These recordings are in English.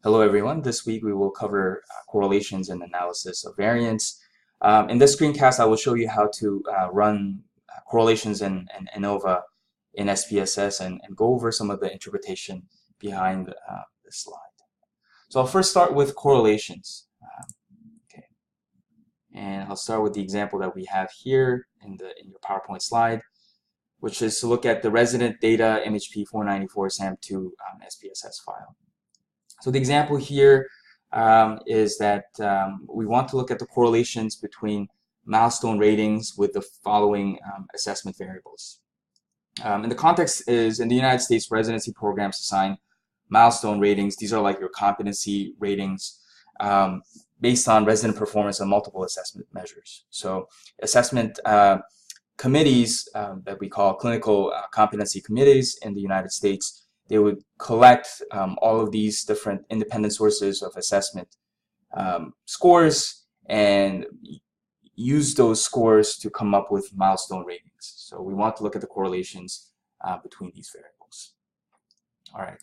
Hello everyone. This week we will cover correlations and analysis of variance. In this screencast, I will show you how to run correlations and ANOVA in SPSS and go over some of the interpretation behind this slide. So I'll first start with correlations. Okay, and I'll start with the example that we have here in your PowerPoint slide, which is to look at the resident data MHP 494 SAM2 SPSS file. So the example here is that we want to look at the correlations between milestone ratings with the following assessment variables. And the context is in the United States, residency programs assign milestone ratings. These are like your competency ratings based on resident performance on multiple assessment measures. So assessment committees that we call clinical competency committees in the United States, they would collect all of these different independent sources of assessment scores and use those scores to come up with milestone ratings. So we want to look at the correlations between these variables. All right,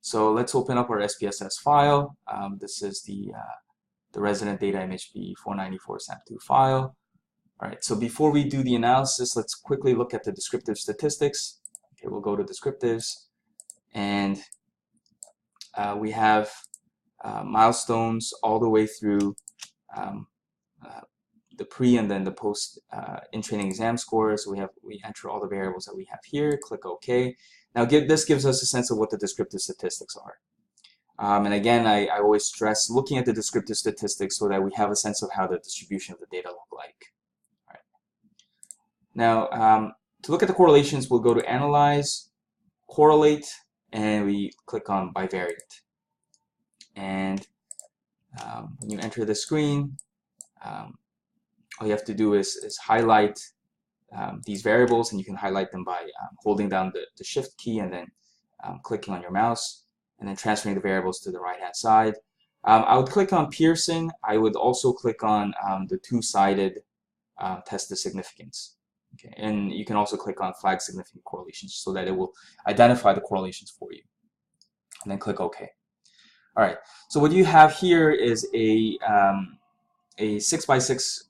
so let's open up our SPSS file. This is the resident data MHP 494 SAM2 file. All right, so before we do the analysis, let's quickly look at the descriptive statistics. Okay, we'll go to descriptives. And we have milestones all the way through the pre and then the post in-training exam scores. So we enter all the variables that we have here, click OK. Now this gives us a sense of what the descriptive statistics are. And again, I always stress looking at the descriptive statistics so that we have a sense of how the distribution of the data look like. All right. Now, to look at the correlations, we'll go to Analyze, Correlate, and we click on bivariate. And when you enter the screen, all you have to do is highlight these variables, and you can highlight them by holding down the shift key and then clicking on your mouse and then transferring the variables to the right hand side. I would click on Pearson. I would also click on the two-sided test of significance. Okay, and you can also click on flag significant correlations so that it will identify the correlations for you. And then click OK. All right, so what you have here is a 6x6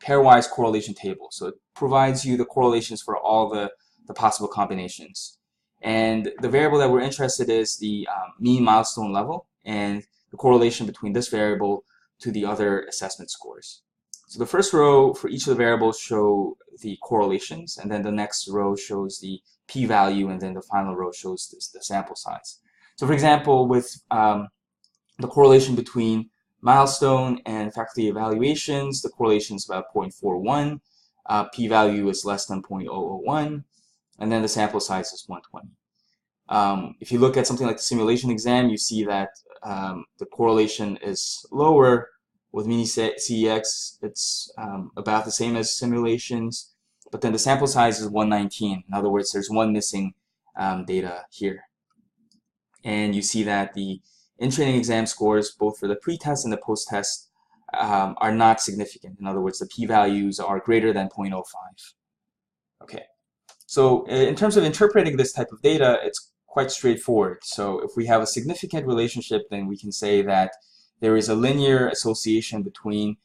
pairwise correlation table. So it provides you the correlations for all the possible combinations. And the variable that we're interested in is the mean milestone level and the correlation between this variable to the other assessment scores. So the first row for each of the variables show the correlations, and then the next row shows the p-value, and then the final row shows the sample size. So for example, with the correlation between milestone and faculty evaluations, the correlation is about 0.41, p-value is less than 0.001, and then the sample size is 120. If you look at something like the simulation exam, you see that the correlation is lower. With mini CEX, it's about the same as simulations, but then the sample size is 119. In other words, there's one missing data here. And you see that the in-training exam scores, both for the pre-test and the post-test, are not significant. In other words, the p-values are greater than 0.05. Okay, so in terms of interpreting this type of data, it's quite straightforward. So if we have a significant relationship, then we can say that there is a linear association between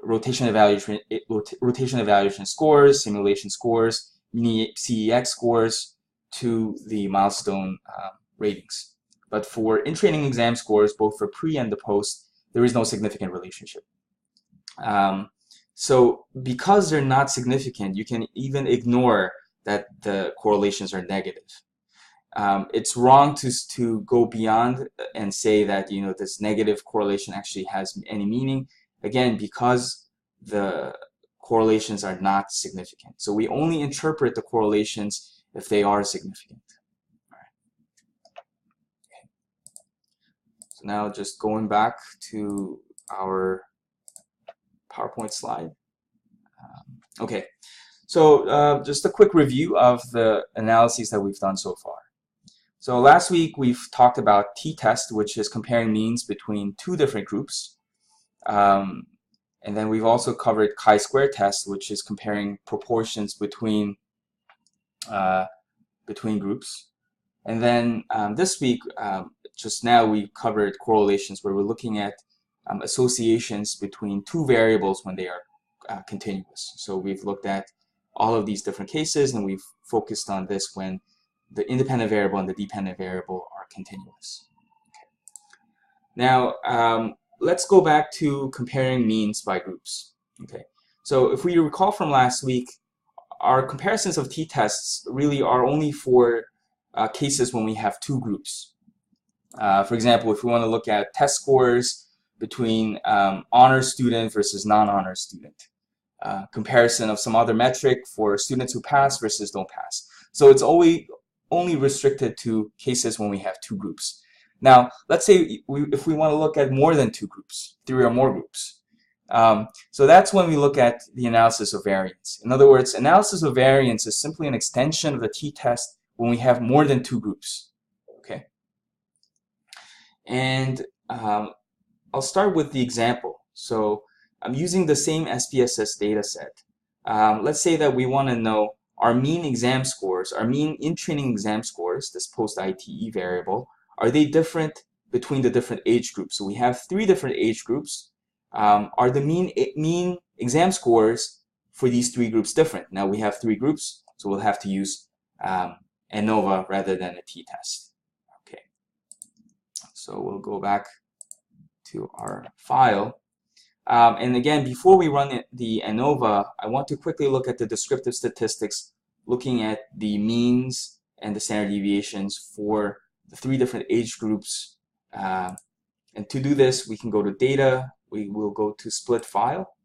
rotation evaluation scores, simulation scores, mini CEX scores to the milestone ratings. But for in-training exam scores, both for pre and the post, there is no significant relationship. So because they're not significant, you can even ignore that the correlations are negative. It's wrong to go beyond and say that this negative correlation actually has any meaning, again, because the correlations are not significant. So we only interpret the correlations if they are significant. All right. Okay. So now just going back to our PowerPoint slide. Okay, so just a quick review of the analyses that we've done so far. So last week we've talked about t-test, which is comparing means between two different groups. And then we've also covered chi-square test, which is comparing proportions between groups. And then this week just now we covered correlations where we're looking at associations between two variables when they are continuous. So we've looked at all of these different cases, and we've focused on this when the independent variable and the dependent variable are continuous. Now, let's go back to comparing means by groups. Okay, so if we recall from last week, our comparisons of t-tests really are only for cases when we have two groups. For example, if we want to look at test scores between honor student versus non-honor student, comparison of some other metric for students who pass versus don't pass. So it's only restricted to cases when we have two groups. Now, let's say if we want to look at more than two groups, 3 or more groups. So that's when we look at the analysis of variance. In other words, analysis of variance is simply an extension of the t-test when we have more than two groups. Okay. And I'll start with the example. So I'm using the same SPSS data set. Let's say that we want to know our mean exam scores, our mean in-training exam scores, this post-ITE variable, are they different between the different age groups? So we have 3 different age groups. Are the mean exam scores for these 3 groups different? Now we have 3 groups, so we'll have to use ANOVA rather than a t-test. Okay, so we'll go back to our file. And again, before we run the ANOVA, I want to quickly look at the descriptive statistics, looking at the means and the standard deviations for the 3 different age groups. And to do this, we can go to data, we will go to split file,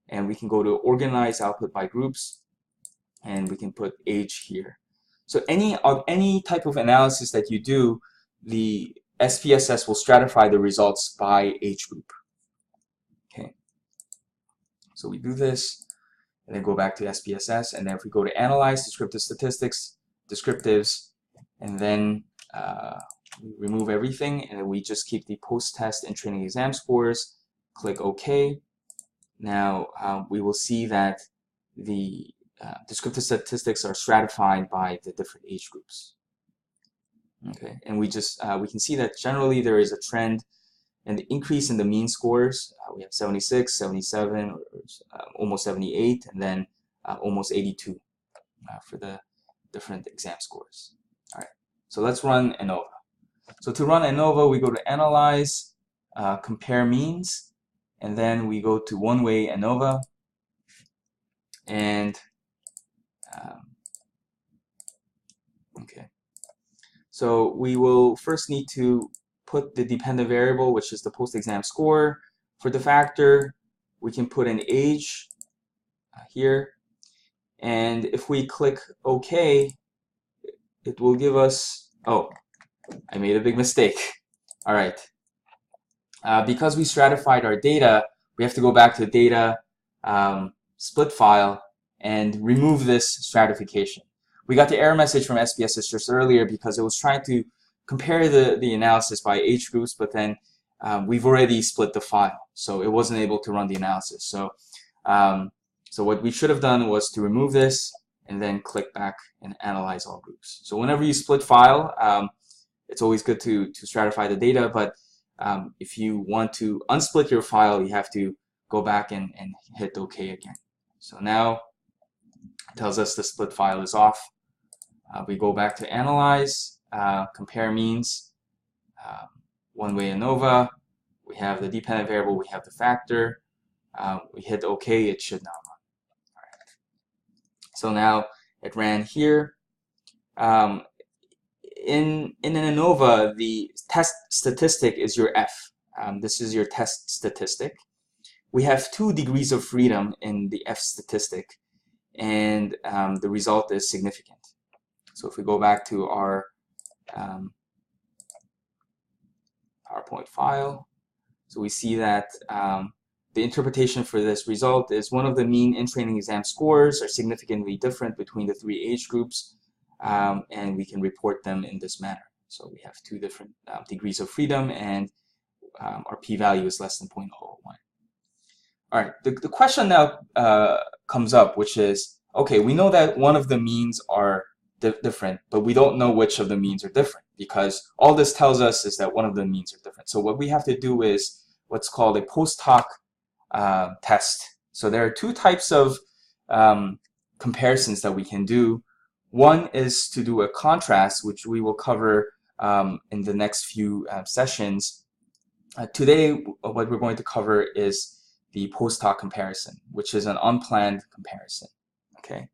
and we can go to organize output by groups, and we can put age here. So any type of analysis that you do, the SPSS will stratify the results by age group. Okay. So we do this, and then go back to SPSS, and then if we go to analyze descriptive statistics, descriptives, and then we remove everything, and then we just keep the post-test and training exam scores. Click OK. Now we will see that the descriptive statistics are stratified by the different age groups. Okay, and we can see that generally there is a trend and the increase in the mean scores. We have 76, 77, almost 78, and then almost 82 for the different exam scores. All right, so let's run ANOVA. So to run ANOVA, we go to Analyze, Compare Means, and then we go to One-Way ANOVA, and okay. So we will first need to put the dependent variable, which is the post-exam score. For the factor, we can put an age here, and if we click OK, it will give us, oh, I made a big mistake. All right. Because we stratified our data, we have to go back to the data split file and remove this stratification. We got the error message from SPSS just earlier because it was trying to compare the analysis by age groups, but then we've already split the file, so it wasn't able to run the analysis. So, so what we should have done was to remove this and then click back and analyze all groups. So whenever you split file, it's always good to stratify the data, but if you want to unsplit your file, you have to go back and hit OK again. So now it tells us the split file is off. We go back to Analyze, Compare Means, One-Way ANOVA. We have the dependent variable, we have the factor. We hit OK, it should now run. All right. So now it ran here. In an ANOVA, the test statistic is your F. This is your test statistic. We have 2 degrees of freedom in the F statistic, and the result is significant. So if we go back to our PowerPoint file, so we see that the interpretation for this result is one of the mean in-training exam scores are significantly different between the 3 age groups. And we can report them in this manner. So we have 2 different degrees of freedom, and our p-value is less than 0.001. All right, the question now comes up, which is, okay, we know that one of the means are different, but we don't know which of the means are different because all this tells us is that one of the means are different. So what we have to do is what's called a post hoc test. So there are two types of comparisons that we can do. One is to do a contrast, which we will cover in the next few sessions. Today, what we're going to cover is the post hoc comparison, which is an unplanned comparison. Okay,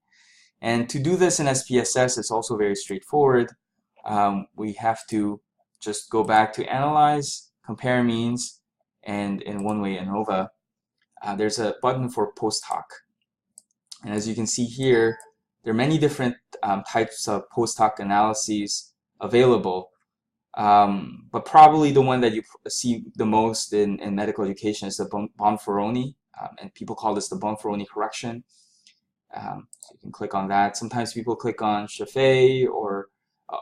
and to do this in SPSS, it's also very straightforward. We have to just go back to Analyze, Compare Means, and in one-way ANOVA, there's a button for post hoc. And as you can see here, there are many different types of post hoc analyses available. But probably the one that you see the most in medical education is the Bonferroni, and people call this the Bonferroni correction. So you can click on that. Sometimes people click on Chaffee, or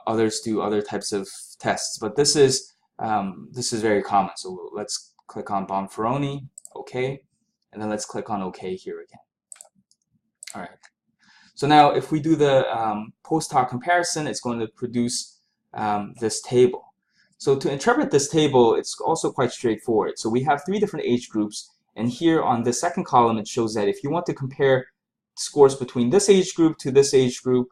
others do other types of tests. But this is very common. So let's click on Bonferroni, OK, and then let's click on OK here again. All right. So now if we do the post hoc comparison, it's going to produce this table. So to interpret this table, it's also quite straightforward. So we have 3 different age groups, and here on the second column, it shows that if you want to compare scores between this age group to this age group,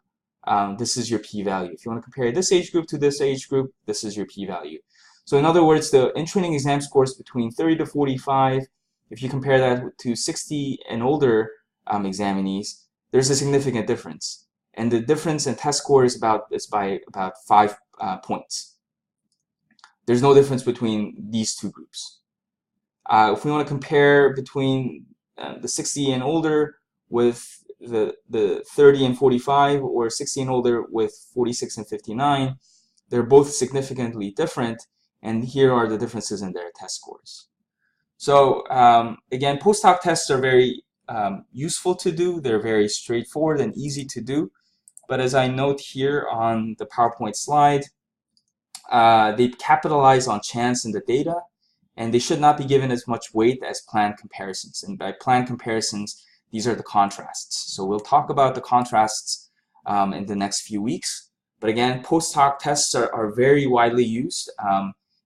this is your p-value. If you want to compare this age group to this age group, this is your p-value. So in other words, the in-training exam scores between 30 to 45, if you compare that to 60 and older examinees, there's a significant difference. And the difference in test score is by about 5 points. There's no difference between these two groups. If we want to compare between the 60 and older with the 30 and 45, or 60 and older with 46 and 59, they're both significantly different, and here are the differences in their test scores. So again, post hoc tests are very useful to do. They're very straightforward and easy to do. But as I note here on the PowerPoint slide, they capitalize on chance in the data, and they should not be given as much weight as planned comparisons. And by planned comparisons, these are the contrasts. So we'll talk about the contrasts in the next few weeks. But again, post hoc tests are very widely used.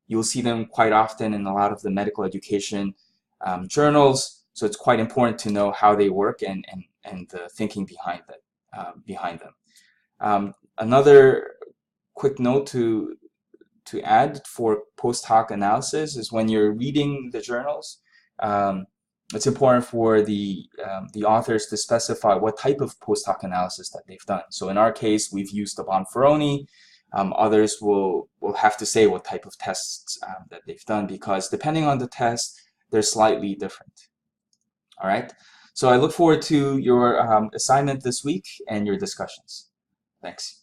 You'll see them quite often in a lot of the medical education journals. So it's quite important to know how they work and the thinking behind them. Another quick note to add for post hoc analysis is when you're reading the journals, it's important for the authors to specify what type of post hoc analysis that they've done. So in our case, we've used the Bonferroni. Others will have to say what type of tests that they've done, because depending on the test, they're slightly different. All right. So I look forward to your assignment this week and your discussions. Thanks.